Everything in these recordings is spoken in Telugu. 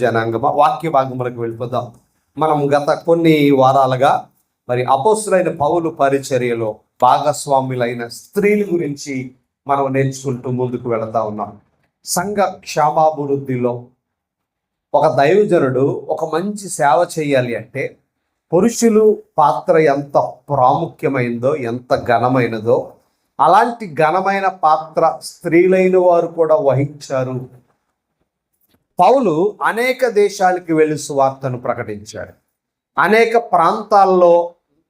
జనాంగమ వాక్య భాగములకు వెళ్ళిపోదాం. మనం గత కొన్ని వారాలుగా మరి అపోస్తులైన పౌలు పరిచర్యలో భాగస్వాములైన స్త్రీల గురించి మనం నేర్చుకుంటూ ముందుకు వెళతా ఉన్నాం. సంఘ క్షేమాభివృద్ధిలో ఒక దైవజనుడు ఒక మంచి సేవ చేయాలి అంటే పురుషులు పాత్ర ఎంత ప్రాముఖ్యమైనదో, ఎంత ఘనమైనదో అలాంటి ఘనమైన పాత్ర స్త్రీలైన వారు కూడా వహించారు. పౌలు అనేక దేశాలకు వెళ్ళి సువార్తను ప్రకటించాడు. అనేక ప్రాంతాల్లో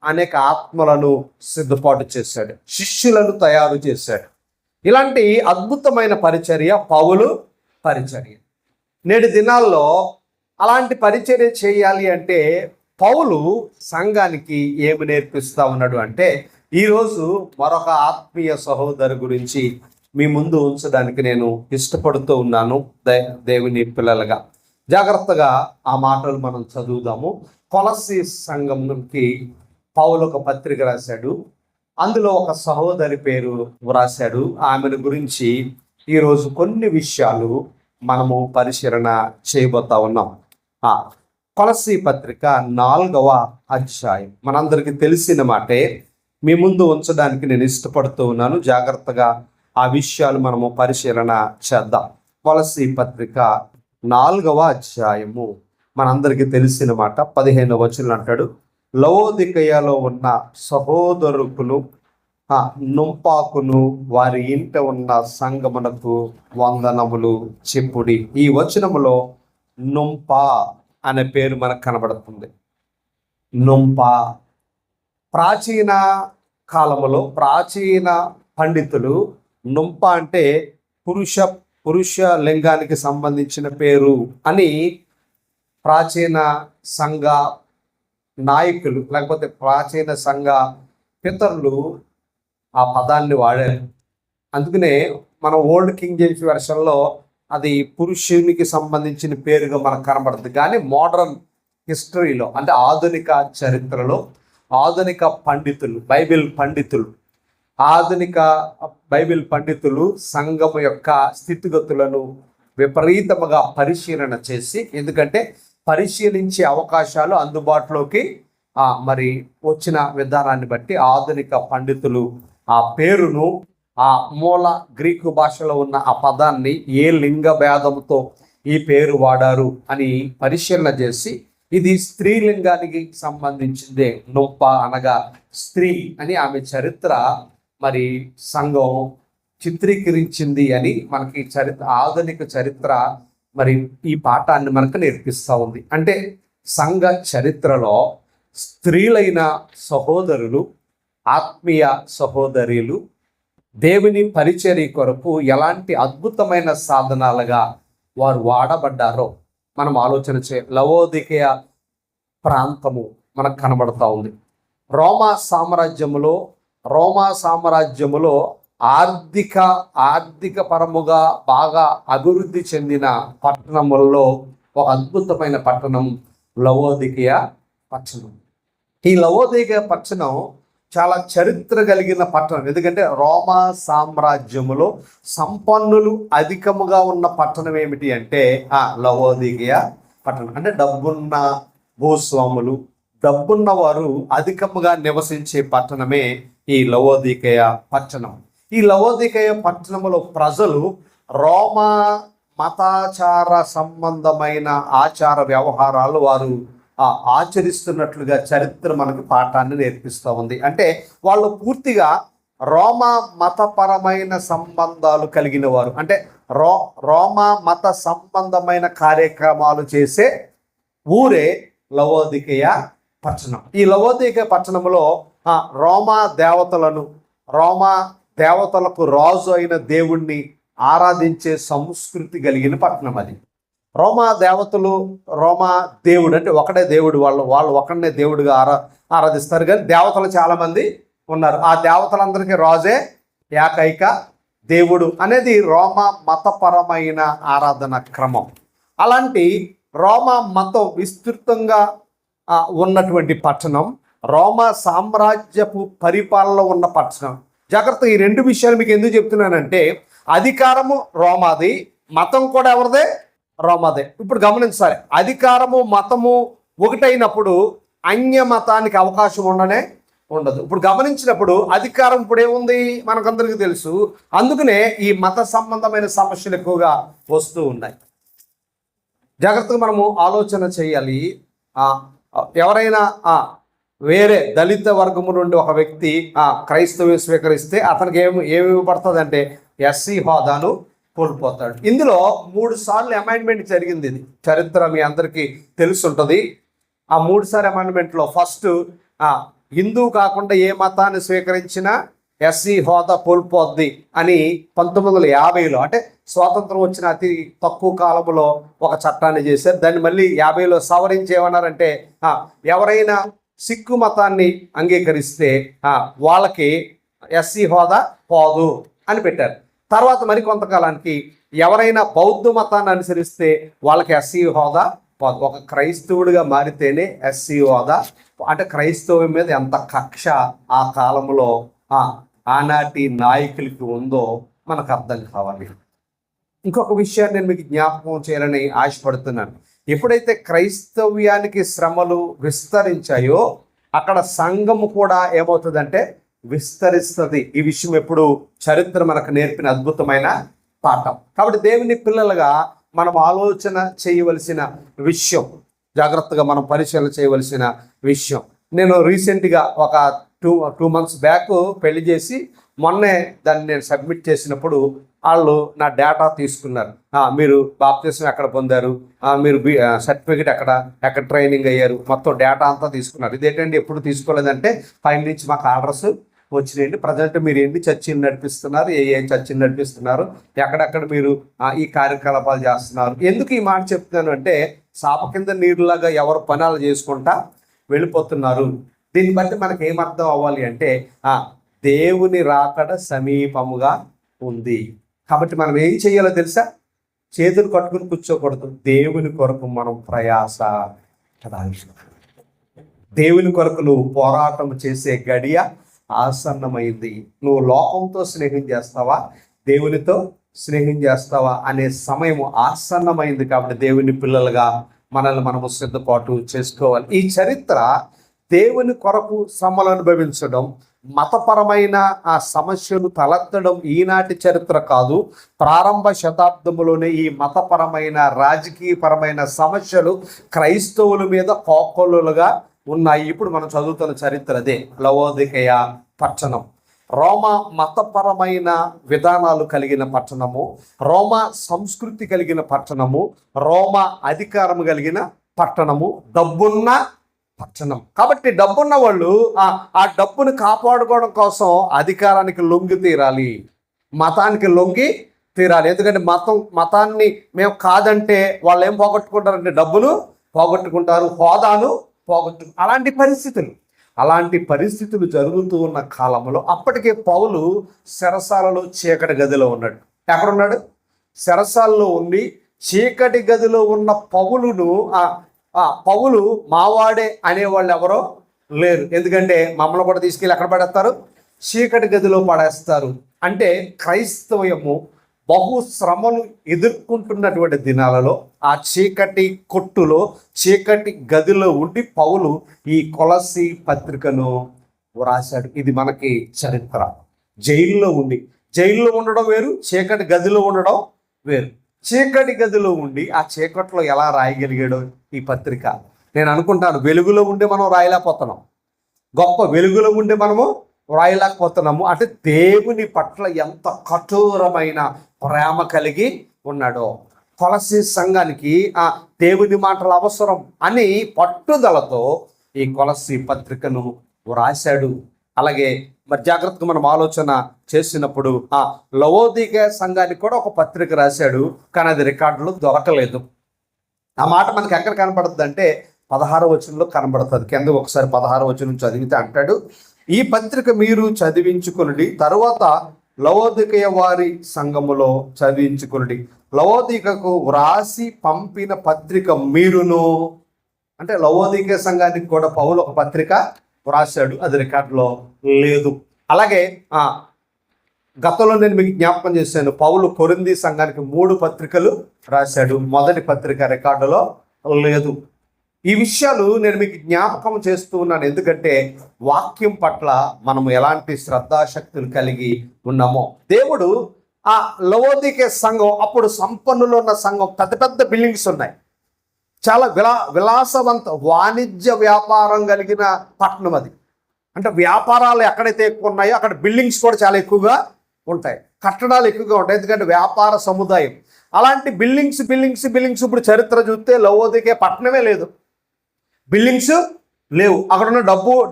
అనేక ఆత్మలను సిద్ధపాటు చేశాడు, శిష్యులను తయారు చేశాడు. ఇలాంటి అద్భుతమైన పరిచర్య పౌలు పరిచర్య. నేటి దినాల్లో అలాంటి పరిచర్య చేయాలి అంటే పౌలు సంఘానికి ఏమి నేర్పిస్తా ఉన్నాడు అంటే, ఈరోజు మరొక ఆత్మీయ సహోదరు గురించి మీ ముందు ఉంచడానికి నేను ఇష్టపడుతూ ఉన్నాను. దేవుని పిల్లలుగా జాగ్రత్తగా ఆ మాటలు మనం చదువుదాము. కొలస్సీ సంఘంకి పౌలు ఒక పత్రిక రాశాడు. అందులో ఒక సహోదరి పేరు వ్రాశాడు. ఆమెను గురించి ఈరోజు కొన్ని విషయాలు మనము పరిశీలన చేయబోతా ఉన్నాం. కొలస్సీ పత్రిక 4వ అధ్యాయం మనందరికీ తెలిసిన మాటే మీ ముందు ఉంచడానికి నేను ఇష్టపడుతూ ఉన్నాను. జాగ్రత్తగా ఆ విషయాలు మనము పరిశీలన చేద్దాం. కొలస్సీ పత్రిక 4వ అధ్యాయము మనందరికీ తెలిసిన మాట 15వ వచనం అంటాడు, లవోదికయలో ఉన్న సహోదరుకును నుంపాకును వారి ఇంట ఉన్న సంగమునకు వందనములు చెప్పుడి. ఈ వచనములో నుంపా అనే పేరు మనకు కనబడుతుంది. నుంపా ప్రాచీన కాలములో ప్రాచీన పండితులు నుంప అంటే పురుష లింగానికి సంబంధించిన పేరు అని ప్రాచీన సంఘ నాయకులు లేకపోతే ప్రాచీన సంఘ పితరులు ఆ పదాన్ని వాడారు. అందుకనే మనం ఓల్డ్ కింగ్ జేమ్స్ వెర్షన్లో అది పురుషునికి సంబంధించిన పేరుగా మనకు కనబడుతుంది. కానీ మోడర్న్ హిస్టరీలో అంటే ఆధునిక చరిత్రలో ఆధునిక పండితులు ఆధునిక బైబిల్ పండితులు సంఘం యొక్క స్థితిగతులను విపరీతముగా పరిశీలన చేసి, ఎందుకంటే పరిశీలించే అవకాశాలు అందుబాటులోకి మరి వచ్చిన విధానాన్ని బట్టి ఆధునిక పండితులు ఆ పేరును ఆ మూల గ్రీకు భాషలో ఉన్న ఆ పదాన్ని ఏ లింగ భేదంతో ఈ పేరు వాడారు అని పరిశీలన చేసి, ఇది స్త్రీలింగానికి సంబంధించిందే, నొప్ప అనగా స్త్రీ అని ఆమె చరిత్ర మరి సంఘం చిత్రీకరించింది అని మనకి ఆధునిక చరిత్ర మరి ఈ పాఠాన్ని మనకు నేర్పిస్తూ ఉంది. అంటే సంఘ చరిత్రలో స్త్రీలైన సహోదరులు, ఆత్మీయ సహోదరులు దేవుని పరిచర్య కొరకు ఎలాంటి అద్భుతమైన సాధనాలుగా వారు వాడబడ్డారో మనం ఆలోచన లవోదికయ ప్రాంతము మనకు కనబడతా ఉంది. రోమా సామ్రాజ్యములో ఆర్థిక పరముగా బాగా అభివృద్ధి చెందిన పట్టణములలో ఒక అద్భుతమైన పట్టణం లవోదికయ పట్టణం. ఈ లవోదికయ పట్టణం చాలా చరిత్ర కలిగిన పట్టణం. ఎందుకంటే రోమా సామ్రాజ్యములో సంపన్నులు అధికముగా ఉన్న పట్టణం ఏమిటి అంటే లవోదికయ పట్టణం. అంటే డబ్బున్న భూస్వాములు, డబ్బున్న వారు అధికముగా నివసించే పట్టణమే ఈ లవోదికయ పట్టణం. ఈ లవోదికయ పట్టణంలో ప్రజలు రోమా మతాచార సంబంధమైన ఆచార వ్యవహారాలు వారు ఆచరిస్తున్నట్లుగా చరిత్ర మనకు పాఠాన్ని నేర్పిస్తూ ఉంది. అంటే వాళ్ళు పూర్తిగా రోమా మతపరమైన సంబంధాలు కలిగిన వారు. అంటే రోమా మత సంబంధమైన కార్యక్రమాలు చేసే ఊరే లవోదికయ పట్టణం. ఈ లవోదికయ పట్టణంలో రోమా దేవతలకు రాజు అయిన దేవుణ్ణి ఆరాధించే సంస్కృతి కలిగిన పట్టణం అది. రోమా దేవుడు అంటే ఒకటే దేవుడు, వాళ్ళు ఒకనే దేవుడిగా ఆరాధిస్తారు. కానీ దేవతలు చాలామంది ఉన్నారు. ఆ దేవతలందరికీ రాజే ఏకైక దేవుడు అనేది రోమా మతపరమైన ఆరాధన క్రమం. అలాంటి రోమా మతం విస్తృతంగా ఉన్నటువంటి పట్టణం, రోమా సామ్రాజ్యపు పరిపాలన ఉన్న పట్టణం. జాగ్రత్త, ఈ రెండు విషయాలు మీకు ఎందుకు చెప్తున్నానంటే, అధికారము రోమాది, మతం కూడా ఎవరిదే? రోమాదే. ఇప్పుడు గమనించాలి, అధికారము మతము ఒకటైనప్పుడు అన్య మతానికి అవకాశం ఉండదు. ఇప్పుడు గమనించినప్పుడు అధికారం ఇప్పుడు ఏముంది మనకందరికీ తెలుసు. అందుకనే ఈ మత సంబంధమైన సమస్యలు ఎక్కువగా వస్తూ ఉన్నాయి. జాగ్రత్తగా మనము ఆలోచన చేయాలి. ఎవరైనా వేరే దళిత వర్గము నుండి ఒక వ్యక్తి క్రైస్తవ్యం స్వీకరిస్తే అతనికి ఏమి పడుతుంది అంటే ఎస్సీ హోదాను కోల్పోతాడు. ఇందులో 3 సార్లు అమెండ్మెంట్ జరిగింది. ఇది చరిత్ర మీ అందరికీ తెలుసుంటుంది. ఆ 3 సార్లు అమెండ్మెంట్లో ఫస్ట్ హిందూ కాకుండా ఏ మతాన్ని స్వీకరించినా ఎస్సీ హోదా కోల్పోద్ది అని 1950లో, అంటే స్వాతంత్రం వచ్చిన అతి తక్కువ కాలంలో ఒక చట్టాన్ని చేశారు. దాన్ని మళ్ళీ 50లో సవరించి ఏమన్నారంటే ఎవరైనా సిక్కు మతాన్ని అంగీకరిస్తే వాళ్ళకి ఎస్సీ హోదా పోదు అని పెట్టారు. తర్వాత మరి కొంతకాలానికి ఎవరైనా బౌద్ధ మతాన్ని అనుసరిస్తే వాళ్ళకి ఎస్సీ హోదా పోదు. ఒక క్రైస్తవుడిగా మారితేనే ఎస్సీ హోదా. అంటే క్రైస్తవం మీద ఎంత కక్ష ఆ కాలంలో ఆనాటి నాయకులకి ఉందో మనకు అర్థం కావాలి. ఇంకొక విషయాన్ని నేను మీకు జ్ఞాపకం చేయాలని ఆశపడుతున్నాను. ఎప్పుడైతే క్రైస్తవ్యానికి శ్రమలు విస్తరించాయో అక్కడ సంఘము కూడా ఏమవుతుందంటే విస్తరిస్తుంది. ఈ విషయం ఎప్పుడు చరిత్ర మనకు నేర్పిన అద్భుతమైన పాఠం. కాబట్టి దేవుని పిల్లలుగా మనం ఆలోచన చేయవలసిన విషయం, జాగ్రత్తగా మనం పరిశీలన చేయవలసిన విషయం. నేను రీసెంట్గా ఒక టూ మంత్స్ బ్యాక్ పెళ్లి చేసి మొన్నే దాన్ని నేను సబ్మిట్ చేసినప్పుడు వాళ్ళు నా డేటా తీసుకున్నారు. మీరు బాప్తిసం ఎక్కడ పొందారు, మీరు సర్టిఫికేట్ ఎక్కడ ట్రైనింగ్ అయ్యారు, మొత్తం డేటా అంతా తీసుకున్నారు. ఇదేంటండి ఎప్పుడు తీసుకోలేదంటే పైన నుంచి మాకు ఆర్డర్స్ వచ్చినాయండి. ప్రజెంట్ మీరు ఎన్ని చర్చిలు నడిపిస్తున్నారు, ఏ చర్చిలు నడిపిస్తున్నారు, ఎక్కడెక్కడ మీరు ఈ కార్యకలాపాలు చేస్తున్నారు. ఎందుకు ఈ మాట చెప్తున్నాను అంటే సాప కింద నీరులాగా ఎవరు పనాలు చేసుకుంటా వెళ్ళిపోతున్నారు. దీన్ని బట్టి మనకి ఏమర్థం అవ్వాలి అంటే దేవుని రాకడ సమీపముగా ఉంది. కాబట్టి మనం ఏం చేయాలో తెలుసా? చేతులు కట్టుకుని కూర్చోకూడదు. దేవుని కొరకు మనం ప్రయాస పడాలి. దేవుని కొరకు నువ్వు పోరాటం చేసే గడియ ఆసన్నమైంది. నువ్వు లోకంతో స్నేహం చేస్తావా, దేవునితో స్నేహం చేస్తావా అనే సమయం ఆసన్నమైంది. కాబట్టి దేవుని పిల్లలుగా మనల్ని మనము సిద్ధపాటు చేసుకోవాలి. ఈ చరిత్ర దేవుని కొరకు శ్రమలు అనుభవించడం, మతపరమైన ఆ సమస్యలు తలెత్తడం ఈనాటి చరిత్ర కాదు. ప్రారంభ శతాబ్దములోనే ఈ మతపరమైన రాజకీయపరమైన సమస్యలు క్రైస్తవుల మీద కోకొల్లులుగా ఉన్నాయి. ఇప్పుడు మనం చదువుతున్న చరిత్ర అదే. లవోదికయ పట్టణం రోమా మతపరమైన విధానాలు కలిగిన పట్టణము, రోమా సంస్కృతి కలిగిన పట్టణము, రోమా అధికారం కలిగిన పట్టణము, డబ్బున్న పట్టణం. కాబట్టి డబ్బున్న వాళ్ళు ఆ డబ్బును కాపాడుకోవడం కోసం అధికారానికి లొంగి తీరాలి, మతానికి లొంగి తీరాలి. ఎందుకంటే మతాన్ని మేము కాదంటే వాళ్ళు ఏం పోగొట్టుకుంటారంటే డబ్బును పోగొట్టుకుంటారు, హోదాను అలాంటి పరిస్థితులు జరుగుతూ ఉన్న కాలంలో అప్పటికే పౌలు చెరసాలలో చీకటి గదిలో ఉన్నాడు. ఎక్కడున్నాడు? చెరసాలలో ఉండి చీకటి గదిలో ఉన్న పౌలు మావాడే అనేవాళ్ళు ఎవరో లేరు. ఎందుకంటే మమ్మల్ని కూడా తీసుకెళ్ళి ఎక్కడ పడేస్తారు? చీకటి గదిలో పడేస్తారు. అంటే క్రైస్తవము బహు శ్రమను ఎదుర్కొంటున్నటువంటి దినాలలో ఆ చీకటి కొట్టులో, చీకటి గదిలో ఉండి పౌలు ఈ కొలస్సీ పత్రికను వ్రాశాడు. ఇది మనకి చరిత్ర. జైల్లో ఉండడం వేరు, చీకటి గదిలో ఉండడం వేరు. చీకటి గదిలో ఉండి ఆ చీకట్లో ఎలా రాయగలిగాడో ఈ పత్రిక. నేను అనుకుంటాను, వెలుగులో ఉండి మనం రాయలేకపోతున్నాం, గొప్ప వెలుగులో ఉండి మనము రాయలేకపోతున్నాము. అంటే దేవుని పట్ల ఎంత కఠోరమైన ప్రేమ కలిగి ఉన్నాడో. కొలస్సీ సంఘానికి ఆ దేవుని మాటలు అవసరం అని పట్టుదలతో ఈ కొలస్సీ పత్రికను వ్రాశాడు. అలాగే మరి జాగ్రత్తగా మనం ఆలోచన చేసినప్పుడు లవోదికయ సంఘానికి కూడా ఒక పత్రిక రాశాడు, కానీ అది రికార్డులో దొరకలేదు. ఆ మాట మనకి ఎక్కడ కనపడుతుంది అంటే 16వ వచనంలో కనబడుతుంది. కింద ఒకసారి 16వ వచనం చదివితే అంటాడు, ఈ పత్రిక మీరు చదివించుకుని తరువాత లవోదికయ వారి సంఘములో చదివించుకుని లవోదికకు వ్రాసి పంపిన పత్రిక మీరును. అంటే లవోదికయ సంఘానికి కూడా పౌలు ఒక పత్రిక వ్రాశాడు, అది రికార్డులో లేదు. అలాగే గతంలో నేను మీకు జ్ఞాపకం చేశాను, పౌలు కొరింథీ సంఘానికి 3 పత్రికలు రాశాడు. మొదటి పత్రిక రికార్డులో లేదు. ఈ విషయాలు నేను మీకు జ్ఞాపకం చేస్తూ ఉన్నాను, ఎందుకంటే వాక్యం పట్ల మనం ఎలాంటి శ్రద్ధాశక్తులు కలిగి ఉన్నామో. దేవుడు ఆ లవోదికే సంఘం, అప్పుడు సంపన్నులు ఉన్న సంఘం, పెద్ద పెద్ద బిల్డింగ్స్ ఉన్నాయి, చాలా విలాసవంత వాణిజ్య వ్యాపారం కలిగిన పట్టణం అది. అంటే వ్యాపారాలు ఎక్కడైతే ఎక్కువ ఉన్నాయో అక్కడ బిల్డింగ్స్ కూడా చాలా ఎక్కువగా ఉంటాయి, కట్టడాలు ఎక్కువగా ఉంటాయి, ఎందుకంటే వ్యాపార సముదాయం. అలాంటి బిల్డింగ్స్ ఇప్పుడు చరిత్ర చూస్తే లవోదికే పట్టణమే లేదు, బిల్డింగ్స్ లేవు. అక్కడ ఉన్న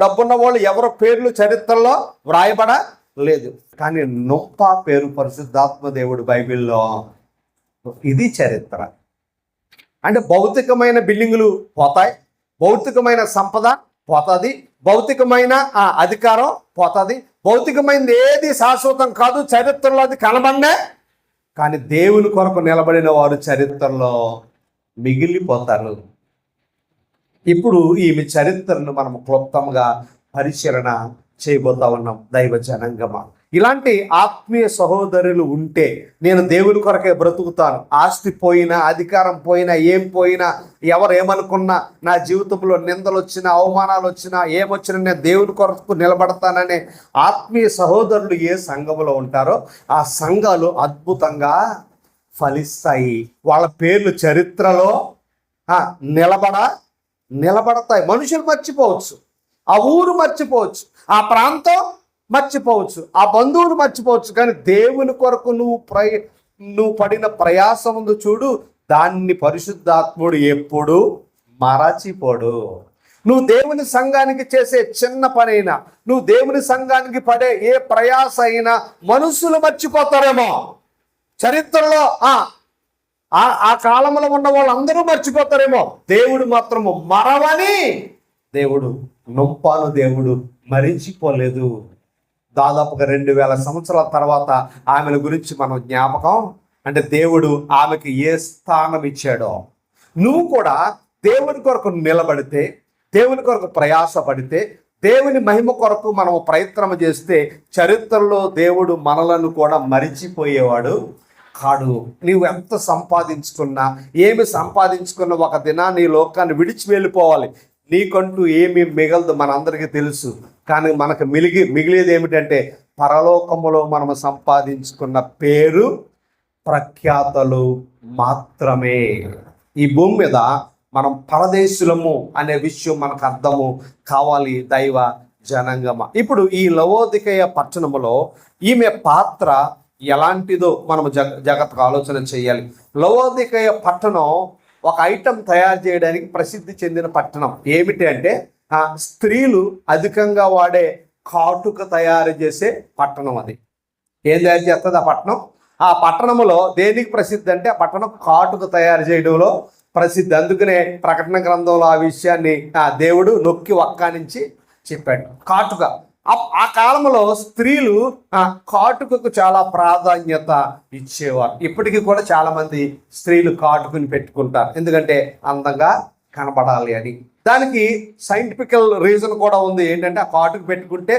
డబ్బున్న వాళ్ళు ఎవరో పేర్లు చరిత్రలో వ్రాయబడలేదు. కానీ నొప్ప పేరు పరిశుద్ధాత్మ దేవుడు బైబిల్లో, ఇది చరిత్ర. అంటే భౌతికమైన బిల్డింగులు పోతాయి, భౌతికమైన సంపద పోతుంది, భౌతికమైన అధికారం పోతుంది, భౌతికమైనది ఏది శాశ్వతం కాదు. చరిత్రలో అది కనబడే, కానీ దేవుని కొరకు నిలబడిన వారు చరిత్రలో మిగిలిపోతారు. ఇప్పుడు ఈమె చరిత్రను మనం క్లుప్తంగా పరిశీలన చేయబోతా ఉన్నాం దైవ జనాంగమా. ఇలాంటి ఆత్మీయ సహోదరులు ఉంటే నేను దేవుని కొరకే బ్రతుకుతాను, ఆస్తి పోయినా, అధికారం పోయినా, ఏం పోయినా, ఎవరు ఏమనుకున్నా, నా జీవితంలో నిందలు వచ్చినా, అవమానాలు వచ్చినా, ఏమొచ్చినా నేను దేవుని కొరకు నిలబడతాననే ఆత్మీయ సహోదరులు ఏ సంఘములో ఉంటారో ఆ సంఘాలు అద్భుతంగా ఫలిస్తాయి. వాళ్ళ పేర్లు చరిత్రలో నిలబడతాయి. మనుషులు మర్చిపోవచ్చు, ఆ ఊరు మర్చిపోవచ్చు, ఆ ప్రాంతం మర్చిపోవచ్చు, ఆ బంధువులు మర్చిపోవచ్చు, కానీ దేవుని కొరకు నువ్వు పడిన ప్రయాసం ఉంది చూడు, దాన్ని పరిశుద్ధాత్ముడు ఎప్పుడు మరచిపోడు. నువ్వు దేవుని సంఘానికి చేసే చిన్న పనైనా, నువ్వు దేవుని సంఘానికి పడే ఏ ప్రయాస అయినా మనుషులు మర్చిపోతారేమో, చరిత్రలో ఆ కాలంలో ఉన్న వాళ్ళందరూ మర్చిపోతారేమో, దేవుడు మాత్రము మరవని దేవుడు. నొప్పాను దేవుడు మరిచిపోలేదు. దాదాపుగా 2000 సంవత్సరాల తర్వాత ఆమెల గురించి మనం జ్ఞాపకం, అంటే దేవుడు ఆమెకి ఏ స్థానం ఇచ్చాడో. నువ్వు కూడా దేవుని కొరకు నిలబడితే, దేవుని కొరకు ప్రయాసపడితే, దేవుని మహిమ కొరకు మనం ప్రయత్నం చేస్తే చరిత్రలో దేవుడు మనలను కూడా మరిచిపోయేవాడు కాడు. నీవు ఎంత సంపాదించుకున్నా, ఏమి సంపాదించుకున్నా ఒక దినాన్ని ఈ లోకాన్ని విడిచి వెళ్ళిపోవాలి. నీకంటూ ఏమీ మిగలదు, మనందరికీ తెలుసు. కానీ మనకు మిగిలేది ఏమిటంటే పరలోకములో మనం సంపాదించుకున్న పేరు ప్రఖ్యాతలు మాత్రమే. ఈ భూమి మీద మనం పరదేశులము అనే విషయం మనకు అర్థము కావాలి దైవ జనాంగమా. ఇప్పుడు ఈ లవోదికయ పట్టణములో ఈమె పాత్ర ఎలాంటిదో మనం జాగ్రత్తగా ఆలోచన చేయాలి. లవోదికయ పట్టణం ఒక ఐటెం తయారు చేయడానికి ప్రసిద్ధి చెందిన పట్టణం. ఏమిటి అంటే స్త్రీలు అధికంగా వాడే కాటుక తయారు చేసే పట్టణం. అది ఏం తయారు చేస్తుంది ఆ పట్టణం? ఆ పట్టణంలో దేనికి ప్రసిద్ధి అంటే ఆ పట్టణం కాటుక తయారు చేయడంలో ప్రసిద్ధి. అందుకనే ప్రకటన గ్రంథంలో ఆ విషయాన్ని దేవుడు నొక్కి వక్కానించి చెప్పాడు. కాటుక ఆ కాలంలో స్త్రీలు కాటుకకు చాలా ప్రాధాన్యత ఇచ్చేవారు. ఇప్పటికీ కూడా చాలా మంది స్త్రీలు కాటుకుని పెట్టుకుంటారు, ఎందుకంటే అందంగా కనబడాలి అని. దానికి సైంటిఫికల్ రీజన్ కూడా ఉంది. ఏంటంటే ఆ కాటుకు పెట్టుకుంటే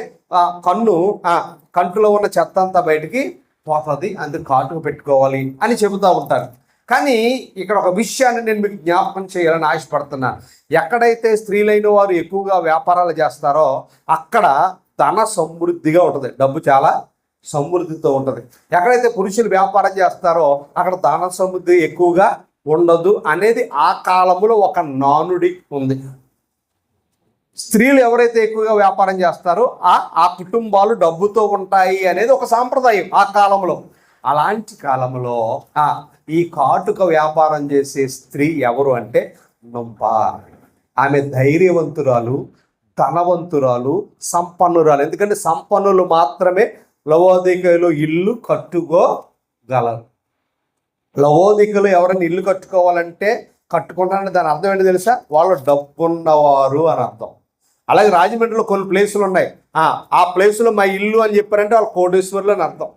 కంటిలో ఉన్న చెత్త అంతా బయటికి పోతుంది, అందుకు కాటుకు పెట్టుకోవాలి అని చెబుతూ ఉంటారు. కానీ ఇక్కడ ఒక విషయాన్ని నేను మీకు జ్ఞాపకం చేయాలని ఆశపడుతున్నాను. ఎక్కడైతే స్త్రీలైన వారు ఎక్కువగా వ్యాపారాలు చేస్తారో అక్కడ ధన సమృద్ధిగా ఉంటుంది, డబ్బు చాలా సమృద్ధితో ఉంటుంది. ఎక్కడైతే పురుషులు వ్యాపారం చేస్తారో అక్కడ ధన సమృద్ధి ఎక్కువగా ఉండదు అనేది ఆ కాలంలో ఒక నానుడి ఉంది. స్త్రీలు ఎవరైతే ఎక్కువగా వ్యాపారం చేస్తారో ఆ కుటుంబాలు డబ్బుతో ఉంటాయి అనేది ఒక సాంప్రదాయం ఆ కాలంలో. అలాంటి కాలంలో ఈ కాటుక వ్యాపారం చేసే స్త్రీ ఎవరు అంటే నొంప. ఆమె ధైర్యవంతురాలు, ధనవంతురాలు, సంపన్నురాలు. ఎందుకంటే సంపన్నులు మాత్రమే లవోదికలో ఇల్లు కట్టుకోగలరు. లవోదికలో ఎవరైనా ఇల్లు కట్టుకుంటారని దాని అర్థం ఏంటి తెలుసా? వాళ్ళు డబ్బున్నవారు అని అర్థం. అలాగే రాజమండ్రిలో కొన్ని ప్లేసులు ఉన్నాయి, ఆ ప్లేసులో మా ఇల్లు అని చెప్పారంటే వాళ్ళు కోటేశ్వర్లు అని అర్థం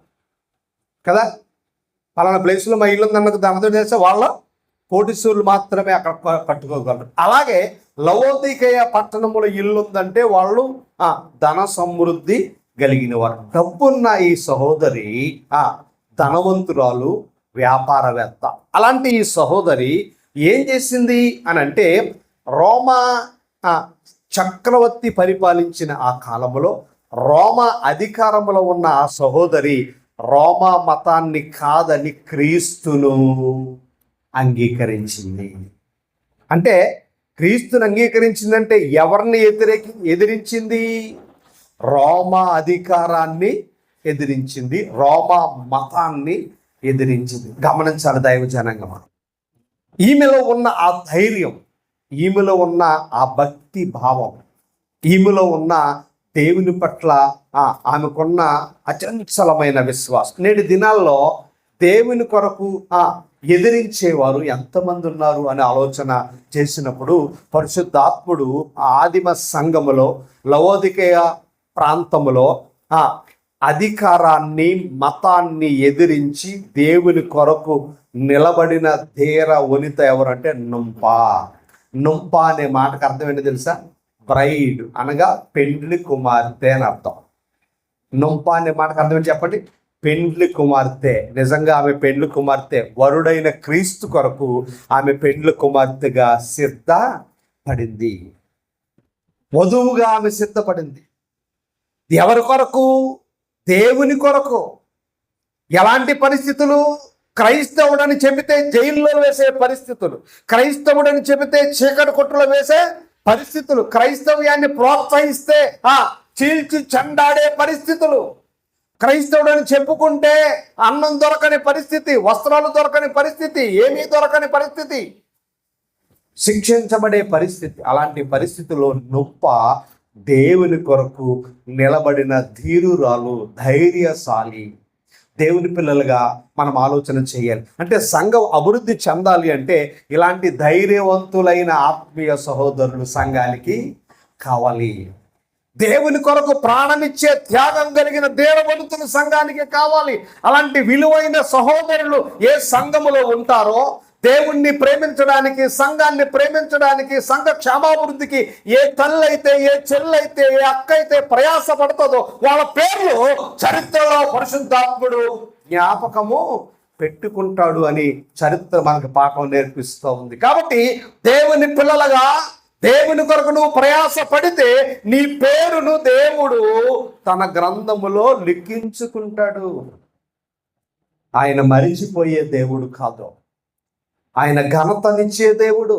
కదా. పలానా ప్లేసులో మా ఇల్లు ఉందన్నది దాని అర్థం తెలుసా? వాళ్ళ కోటీశ్వరులు మాత్రమే అక్కడ కట్టుకోగలరు. అలాగే లవోదికయ పట్టణంలో ఇల్లు ఉందంటే వాళ్ళు ధన సమృద్ధి కలిగిన వారు. డబ్బున్న ఈ సహోదరి ధనవంతురాలు, వ్యాపారవేత్త. అలాంటి ఈ సహోదరి ఏం చేసింది అని అంటే, రోమా చక్రవర్తి పరిపాలించిన ఆ కాలంలో రోమా అధికారంలో ఉన్న ఆ సహోదరి రోమా మతాన్ని కాదని క్రీస్తును అంగీకరించింది. అంటే క్రీస్తుని అంగీకరించిందంటే ఎవరిని ఎదిరించింది? రోమా అధికారాన్ని ఎదిరించింది, రోమా మతాన్ని ఎదిరించింది. గమనించాలి దైవజనాంగం. ఈమెలో ఉన్న ఆ ధైర్యం, ఈమెలో ఉన్న ఆ భక్తి భావం, ఈమెలో ఉన్న దేవుని పట్ల ఆమెకున్న అచంచలమైన విశ్వాసం. నేటి దినాల్లో దేవుని కొరకు ఎదిరించేవారు ఎంతమంది ఉన్నారు అని ఆలోచన చేసినప్పుడు, పరిశుద్ధాత్ముడు ఆదిమ సంఘములో లవోదికేయ ప్రాంతములో అధికారాన్ని, మతాన్ని ఎదిరించి దేవుని కొరకు నిలబడిన ధీర వనిత ఎవరంటే నుంపా. నుంపా అనే మాటకు అర్థం ఏంటో తెలుసా? బ్రైడ్ అనగా పెండ్లి కుమార్తె అని అర్థం. నుంపా అనే మాటకు అర్థం ఏంటి చెప్పండి? పెండ్లి కుమార్తె. నిజంగా ఆమె పెండ్లి కుమార్తె. వరుడైన క్రీస్తు కొరకు ఆమె పెండ్లి కుమార్తెగా సిద్ధపడింది. వధువుగా ఆమె సిద్ధపడింది. ఎవరి కొరకు? దేవుని కొరకు. ఎలాంటి పరిస్థితులు? క్రైస్తవుడని చెబితే జైల్లో వేసే పరిస్థితులు, క్రైస్తవుడని చెబితే చీకటి కొట్టులో వేసే పరిస్థితులు, క్రైస్తవ్యాన్ని ప్రోత్సహిస్తే చీల్చి చెండాడే పరిస్థితులు, క్రైస్తవుడని చెప్పుకుంటే అన్నం దొరకని పరిస్థితి, వస్త్రాలు దొరకని పరిస్థితి, ఏమీ దొరకని పరిస్థితి, శిక్షించబడే పరిస్థితి. అలాంటి పరిస్థితుల్లో నొప్ప దేవుని కొరకు నిలబడిన ధీరురాలు, ధైర్యశాలి. దేవుని పిల్లలుగా మనం ఆలోచన చేయాలి. అంటే సంఘం అభివృద్ధి చెందాలి అంటే ఇలాంటి ధైర్యవంతులైన ఆత్మీయ సహోదరులు సంఘానికి కావాలి. దేవుని కొరకు ప్రాణమిచ్చే త్యాగం కలిగిన దేవవంతులు సంఘానికి కావాలి. అలాంటి విలువైన సహోదరులు ఏ సంఘములో ఉంటారో, దేవుణ్ణి ప్రేమించడానికి, సంఘాన్ని ప్రేమించడానికి, సంఘ క్షేమాభివృద్ధికి ఏ తల్లి అయితే, ఏ చెల్లైతే, ఏ అక్క అయితే ప్రయాసపడుతుందో వాళ్ళ పేర్లు చరిత్రలో పరిశుద్ధాత్ముడు జ్ఞాపకము పెట్టుకుంటాడు అని చరిత్ర మనకు పాఠం నేర్పిస్తూ ఉంది. కాబట్టి దేవుని పిల్లలుగా దేవుని కొరకు నువ్వు ప్రయాసపడితే నీ పేరును దేవుడు తన గ్రంథములో లిఖించుకుంటాడు. ఆయన మరిచిపోయే దేవుడు కాదు, ఆయన ఘనతనిచ్చే దేవుడు.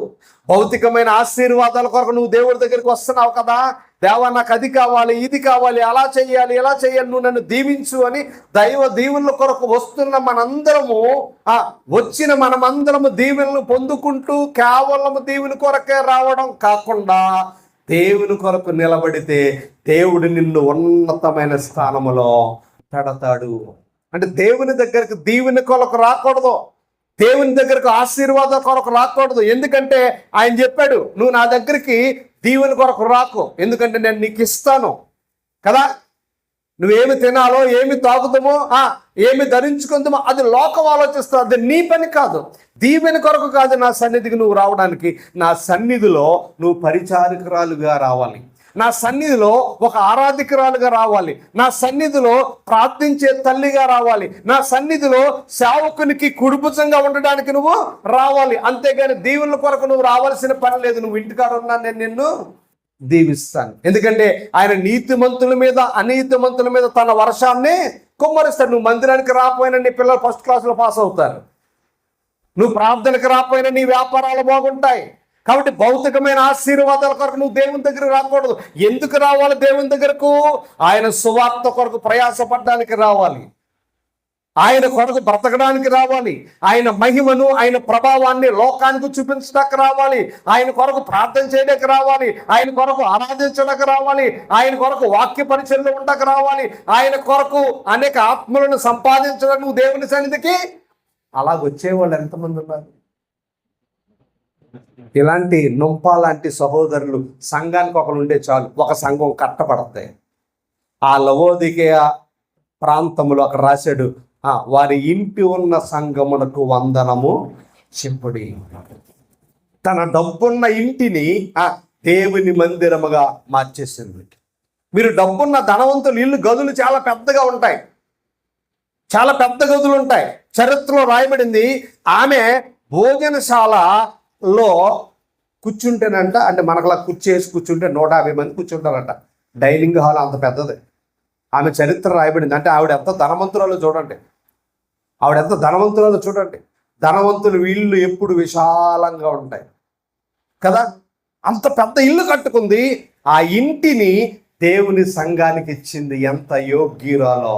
భౌతికమైన ఆశీర్వాదాల కొరకు నువ్వు దేవుడి దగ్గరికి వస్తున్నావు కదా, దేవా నాకు అది కావాలి, ఇది కావాలి, అలా చెయ్యాలి, ఇలా చెయ్యాలి, నువ్వు నన్ను దీవించు అని దైవ దీవుల కొరకు వస్తున్న మనందరము, వచ్చిన మనమందరము దీవెనలు పొందుకుంటూ కేవలం దేవుని కొరకే రావడం కాకుండా దేవుని కొరకు నిలబడితే దేవుడు నిన్ను ఉన్నతమైన స్థానములో పెడతాడు. అంటే దేవుని దగ్గరికి దీవెని కొరకు రాకూడదు, దేవుని దగ్గరకు ఆశీర్వాదం కొరకు రాకూడదు. ఎందుకంటే ఆయన చెప్పాడు, నువ్వు నా దగ్గరికి దీవెని కొరకు రాకు, ఎందుకంటే నేను నీకు ఇస్తాను కదా. నువ్వేమి తినాలో, ఏమి తాగుతామో, ఏమి ధరించుకుందామో అది లోకం ఆలోచిస్తావు, అది నీ పని కాదు. దీవెని కొరకు కాదు నా సన్నిధికి నువ్వు రావడానికి. నా సన్నిధిలో నువ్వు పరిచారకురాలుగా రావాలి, నా సన్నిధిలో ఒక ఆరాధికురాలుగా రావాలి, నా సన్నిధిలో ప్రార్థించే తల్లిగా రావాలి, నా సన్నిధిలో సేవకునికి కుడిభుజంగా ఉండడానికి నువ్వు రావాలి. అంతేగాని దీవుల కొరకు నువ్వు రావాల్సిన పని లేదు. నువ్వు ఇంటికాడ ఉన్నా నేను నిన్ను దీవిస్తాను. ఎందుకంటే ఆయన నీతిమంతుల మీద, అనీతిమంతుల మీద తన వర్షాన్ని కుమ్మరిస్తాడు. నువ్వు మందిరానికి రాకపోయినా నీ పిల్లలు ఫస్ట్ క్లాస్లో పాస్ అవుతారు, నువ్వు ప్రార్థనకు రాకపోయినా నీ వ్యాపారాలు బాగుంటాయి. కాబట్టి భౌతికమైన ఆశీర్వాదాల కొరకు నువ్వు దేవుని దగ్గరకు రాకూడదు. ఎందుకు రావాలి దేవుని దగ్గరకు? ఆయన సువార్త కొరకు ప్రయాసపడడానికి రావాలి, ఆయన కొరకు బ్రతకడానికి రావాలి, ఆయన మహిమను, ఆయన ప్రభావాన్ని లోకానికి చూపించడానికి రావాలి, ఆయన కొరకు ప్రార్థన చేయడానికి రావాలి, ఆయన కొరకు ఆరాధించడానికి రావాలి, ఆయన కొరకు వాక్య పరిచర్యలు ఉండడానికి రావాలి, ఆయన కొరకు అనేక ఆత్మలను సంపాదించడానికి నువ్వు దేవుని సన్నిధికి అలాగొచ్చేవాళ్ళు ఎంతమంది ఉన్నారు? ఇలాంటి నొంపాలాంటి సహోదరులు సంఘానికి ఒకరు ఉంటే చాలు, ఒక సంఘం కట్టబడతాయి. ఆ లవోదికేయ ప్రాంతంలో అక్కడ రాశాడు, వారి ఇంటి ఉన్న సంఘమునకు వందనము చెప్పుడి. తన డబ్బున్న ఇంటిని దేవుని మందిరముగా మార్చేసింది. మీరు డబ్బున్న ధనవంతులు ఇల్లు గదులు చాలా పెద్దగా ఉంటాయి, చాలా పెద్ద గదులు ఉంటాయి. చరిత్రలో రాయబడింది, ఆమె భోజనశాలలో కూర్చుంటేనంట, అంటే మనకులా కుర్చేసి కూర్చుంటే 150 మంది కూర్చుంటారంట. డైనింగ్ హాల్ అంత పెద్దది. ఆమె చరిత్ర రాయబడింది. అంటే ఆవిడ ఎంత ధనవంతురాలో చూడండి, ఆవిడ ఎంత ధనవంతురాలో చూడండి. ధనవంతులు వీళ్ళు ఎప్పుడు విశాలంగా ఉంటాయి కదా. అంత పెద్ద ఇల్లు కట్టుకుంది, ఆ ఇంటిని దేవుని సంఘానికి ఇచ్చింది. ఎంత యోగ్యురాలో!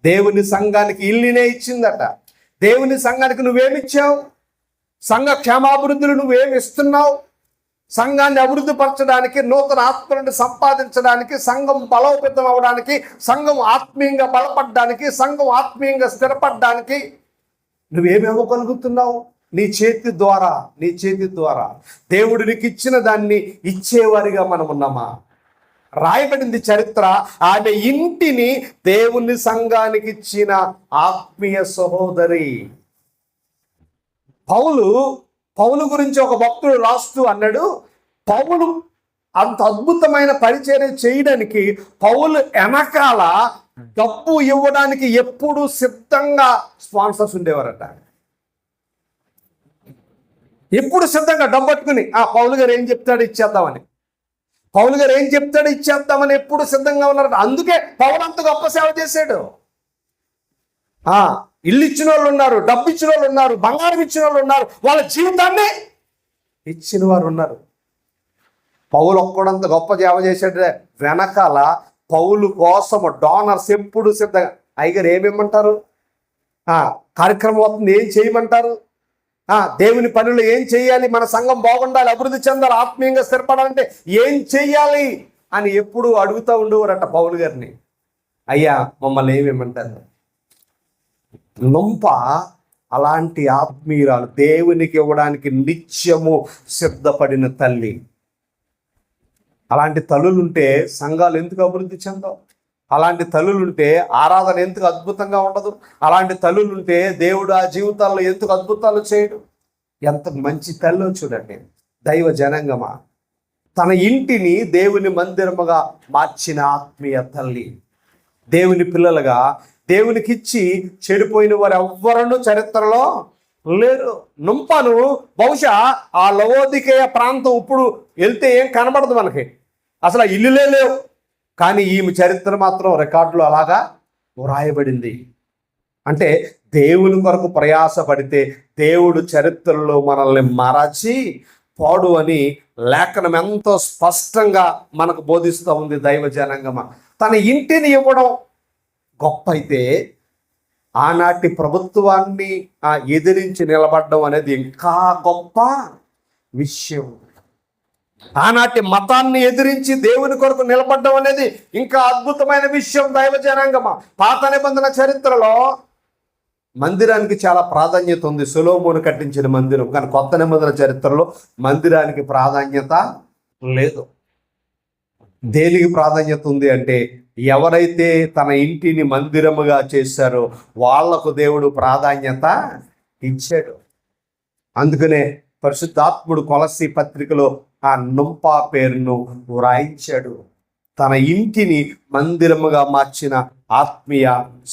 దేవుని సంఘానికి ఇల్లునే ఇచ్చిందట. దేవుని సంఘానికి నువ్వేమిచ్చావు? సంఘ క్షేమాభివృద్ధులు నువ్వేమి ఇస్తున్నావు? సంఘాన్ని అభివృద్ధి పరచడానికి, నూతన ఆత్మలను సంపాదించడానికి, సంఘం బలోపేతం అవడానికి, సంఘం ఆత్మీయంగా బలపడడానికి, సంఘం ఆత్మీయంగా స్థిరపడడానికి నువ్వేమి ఇవ్వగలుగుతున్నావు? నీ చేతి ద్వారా దేవుడు నీకు ఇచ్చిన దాన్ని ఇచ్చేవారిగా మనం ఉన్నామా? రాయబడింది చరిత్ర, ఆమె ఇంటిని దేవుని సంఘానికి ఇచ్చిన ఆత్మీయ సహోదరి. పౌలు గురించి ఒక భక్తుడు రాస్తూ అన్నాడు, పౌలు అంత అద్భుతమైన పరిచర్య చేయడానికి పౌలు వెనకాల డబ్బు ఇవ్వడానికి ఎప్పుడు సిద్ధంగా స్పాన్సర్స్ ఉండేవారట. ఎప్పుడు సిద్ధంగా డబ్బు పట్టుకుని పౌలు గారు ఏం చెప్తాడు ఇచ్చేద్దామని, పౌలు గారు ఏం చెప్తాడు ఇచ్చేద్దామని ఎప్పుడు సిద్ధంగా ఉన్నారట. అందుకే పౌలు అంత గొప్ప సేవ చేశాడు. ఇల్లు ఇచ్చిన వాళ్ళు ఉన్నారు, డబ్బు ఇచ్చిన వాళ్ళు ఉన్నారు, బంగారం ఇచ్చిన వాళ్ళు ఉన్నారు, వాళ్ళ జీవితాన్ని ఇచ్చిన వారు ఉన్నారు. పౌలు ఒక్కడంత గొప్ప సేవ చేశాడు. వెనకాల పౌలు కోసం డోనర్స్ ఎప్పుడు సిద్ధంగా. అయ్యగారు ఏమిమ్మంటారు, కార్యక్రమం అవుతుంది ఏం చేయమంటారు, దేవుని పనులు ఏం చేయాలి, మన సంఘం బాగుండాలి, అభివృద్ధి చెందాలి, ఆత్మీయంగా స్థిరపడాలంటే ఏం చెయ్యాలి అని ఎప్పుడు అడుగుతూ ఉండేవారట పౌలు గారిని. అయ్యా మమ్మల్ని ఏమేమంటారు? నొంప అలాంటి ఆత్మీయురాలు, దేవునికి ఇవ్వడానికి నిత్యము సిద్ధపడిన తల్లి. అలాంటి తల్లులుంటే సంఘాలు ఎందుకు అభివృద్ధి చెందవు? అలాంటి తల్లులుంటే ఆరాధన ఎందుకు అద్భుతంగా ఉండదు? అలాంటి తల్లులుంటే దేవుడు ఆ జీవితాల్లో ఎందుకు అద్భుతాలు చేయడు? ఎంత మంచి తల్లి చూడండి. దైవ జనాంగమా, తన ఇంటిని దేవుని మందిరముగా మార్చిన ఆత్మీయ తల్లి. దేవుని పిల్లలుగా దేవునికి ఇచ్చి చెడిపోయిన వారు ఎవ్వరూ చరిత్రలో లేరు. నుంపను బహుశా ఆ లవోదికేయ ప్రాంతం ఇప్పుడు వెళ్తే ఏం కనబడదు మనకి, అసలు ఇల్లులే లేవు. కానీ ఈమె చరిత్ర మాత్రం రికార్డులో అలాగా వ్రాయబడింది. అంటే దేవుని కొరకు ప్రయాసపడితే దేవుడు చరిత్రలో మనల్ని మరచి పోడు అని లేఖనం ఎంతో స్పష్టంగా మనకు బోధిస్తూ ఉంది. దైవ జనాంగమా, తన ఇంటిని ఇవ్వడం గొప్ప అయితే ఆనాటి ప్రభుత్వాన్ని ఎదిరించి నిలబడడం అనేది ఇంకా గొప్ప విషయం. ఆనాటి మతాన్ని ఎదిరించి దేవుని కొరకు నిలబడడం అనేది ఇంకా అద్భుతమైన విషయం. దైవ జనాంగమా, పాత నిబంధన చరిత్రలో మందిరానికి చాలా ప్రాధాన్యత ఉంది. సొలొమోను కట్టించిన మందిరం. కానీ కొత్త నిబంధన చరిత్రలో మందిరానికి ప్రాధాన్యత లేదు. దేనికి ప్రాధాన్యత ఉంది అంటే, ఎవరైతే తన ఇంటిని మందిరముగా చేశారో వాళ్లకు దేవుడు ప్రాధాన్యత ఇచ్చాడు. అందుకనే పరిశుద్ధాత్ముడు కొలస్సీ పత్రికలో ఆ నుంపా పేరును వ్రాయించాడు. తన ఇంటిని మందిరముగా మార్చిన ఆత్మీయ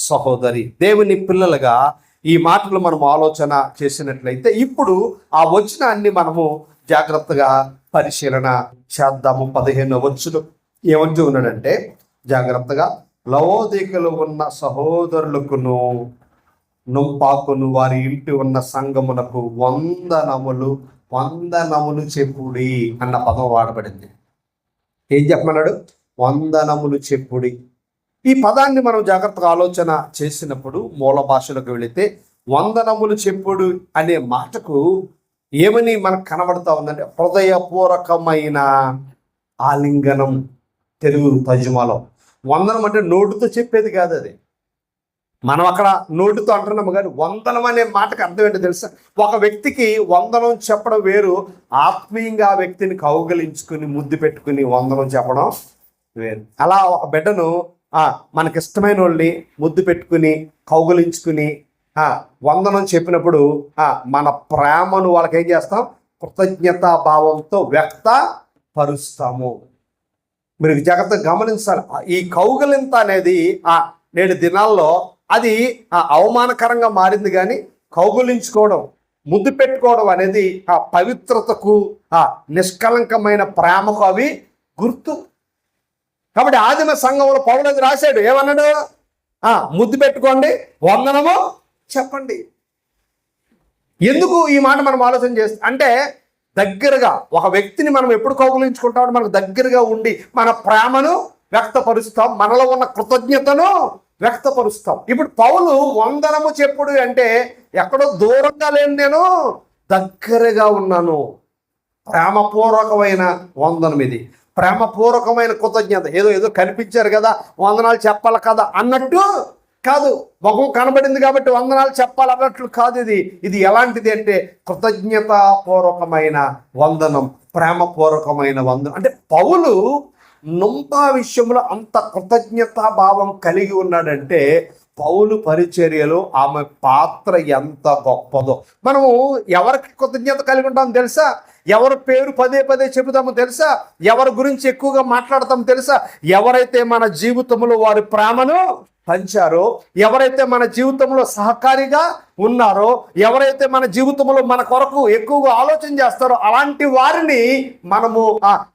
సహోదరి. దేవుని పిల్లలుగా ఈ మాటలు మనం ఆలోచన చేసినట్లయితే ఇప్పుడు ఆ వచనాన్ని మనము జాగ్రత్తగా పరిశీలన చేద్దాము. 15వ వచనం ఏమంటూ ఉన్నాడంటే, జాగ్రత్తగా, లవోదికలో ఉన్న సహోదరులకును నుంపాకును వారి ఇంటి ఉన్న సంఘమునకు వందనములు చెప్పుడి అన్న పదం వాడబడింది. ఏం చెప్పమన్నాడు? వందనములు చెప్పుడి. ఈ పదాన్ని మనం జాగ్రత్తగా ఆలోచన చేసినప్పుడు మూల భాషలోకి వెళితే వందనములు చెప్పుడు అనే మాటకు ఏమని మనకు కనబడతా ఉందంటే, హృదయపూర్వకమైన ఆలింగనం. తెలుగు తర్జుమాలో వందనం అంటే నోటుతో చెప్పేది కాదు. అది మనం అక్కడ నోటుతో అంటున్నాము, కానీ వందనం అనే మాటకు అర్థం ఏంటో తెలుసా? ఒక వ్యక్తికి వందనం చెప్పడం వేరు, ఆత్మీయంగా ఆ వ్యక్తిని కౌగలించుకుని ముద్దు పెట్టుకుని వందనం చెప్పడం వేరు. అలా ఒక బిడ్డను మనకిష్టమైన వాళ్ళని ముద్దు పెట్టుకుని కౌగలించుకుని వందనం చెప్పినప్పుడు మన ప్రేమను వాళ్ళకి ఏం చేస్తాం? కృతజ్ఞతా భావంతో వ్యక్తపరుస్తాము. మీరు జాగ్రత్తగా గమనించాలి. ఈ కౌగిలింత అనేది నేటి దినాల్లో అది అవమానకరంగా మారింది. కానీ కౌగులించుకోవడం, ముద్దు పెట్టుకోవడం అనేది ఆ పవిత్రతకు, ఆ నిష్కలంకమైన ప్రేమకు అవి గుర్తు. కాబట్టి ఆదిమ సంఘంలో పౌలు అది రాశాడు. ఏమన్నాడు? ముద్దు పెట్టుకోండి, వందనము చెప్పండి. ఎందుకు ఈ మాట మనం ఆలోచన చేస్తాం అంటే, దగ్గరగా ఒక వ్యక్తిని మనం ఎప్పుడు కౌగులించుకుంటామో మనకు దగ్గరగా ఉండి మన ప్రేమను వ్యక్తపరుస్తాం, మనలో ఉన్న కృతజ్ఞతను వ్యక్తపరుస్తాం. ఇప్పుడు పౌలు వందనము చెప్పుడు అంటే ఎక్కడో దూరంగా లేను, నేను దగ్గరగా ఉన్నాను. ప్రేమపూర్వకమైన వందనం ఇది, ప్రేమపూర్వకమైన కృతజ్ఞత. ఏదో కనిపించారు కదా వందనాలు చెప్పాలి కదా అన్నట్టు కాదు, ముఖం కనబడింది కాబట్టి వందనాలు చెప్పాలి అన్నట్లు కాదు. ఇది ఎలాంటిది అంటే కృతజ్ఞతాపూర్వకమైన వందనం, ప్రేమపూర్వకమైన వందనం. అంటే పౌలు నుంపా విషయంలో అంత కృతజ్ఞతాభావం కలిగి ఉన్నాడంటే పౌలు పరిచర్యలో ఆమె పాత్ర ఎంత గొప్పదో. మనము ఎవరికి కృతజ్ఞత కలిగి ఉంటామో తెలుసా? ఎవరి పేరు పదే పదే చెబుతామో తెలుసా? ఎవరి గురించి ఎక్కువగా మాట్లాడతామో తెలుసా? ఎవరైతే మన జీవితంలో వారి ప్రేమను పంచారో, ఎవరైతే మన జీవితంలో సహకారిగా ఉన్నారో, ఎవరైతే మన జీవితంలో మన కొరకు ఎక్కువగా ఆలోచన చేస్తారో అలాంటి వారిని మనము